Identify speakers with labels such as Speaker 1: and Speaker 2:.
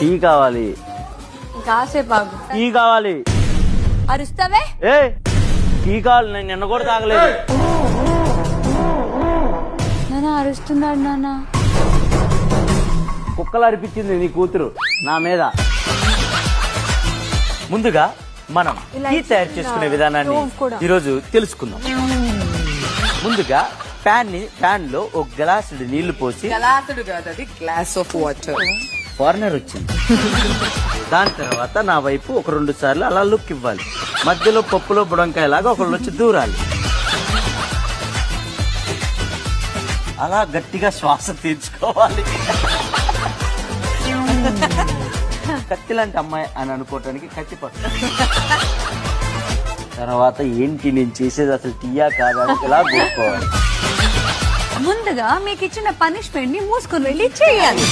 Speaker 1: Tea కావాలి.
Speaker 2: కాసేపు ఆగు.
Speaker 1: టీ కావాలి.
Speaker 2: అరుస్తావే?
Speaker 1: ఏ టీ కావాలి. నేను నిన్న కూడా తాగలేదు.
Speaker 2: నాన్న అరుస్తున్నాడు నాన్న.
Speaker 1: కుక్కలు అరిపించింది నీ కూతురు నా మీద. ముందుగా మనం టీ తయారు చేసుకునే విధానాన్ని ఈరోజు తెలుసుకుందాం. ముందుగా ప్యాన్ లో ఒక గ్లాసుడు నీళ్లు పోసి,
Speaker 3: గ్లాస్ ఆఫ్ వాటర్.
Speaker 1: ఫారినర్ వచ్చింది. దాని తర్వాత నా వైపు ఒక 2 సార్లు అలా లుక్ ఇవ్వాలి. మధ్యలో పప్పులో బుడంకాయలాగా ఒకళ్ళు వచ్చి దూరాలి. అలా గట్టిగా శ్వాస తీర్చుకోవాలి. కత్తి లాంటి అమ్మాయి అని అనుకోవటానికి కత్తి పట్టు. తర్వాత ఏంటి నేను చేసేది అసలు టీయా కాదా ఇలా గోక్కోవాలి.
Speaker 2: ముందుగా మీకు ఇచ్చిన పనిష్మెంట్ ని మూసుకుని వెళ్ళి చేయాలి.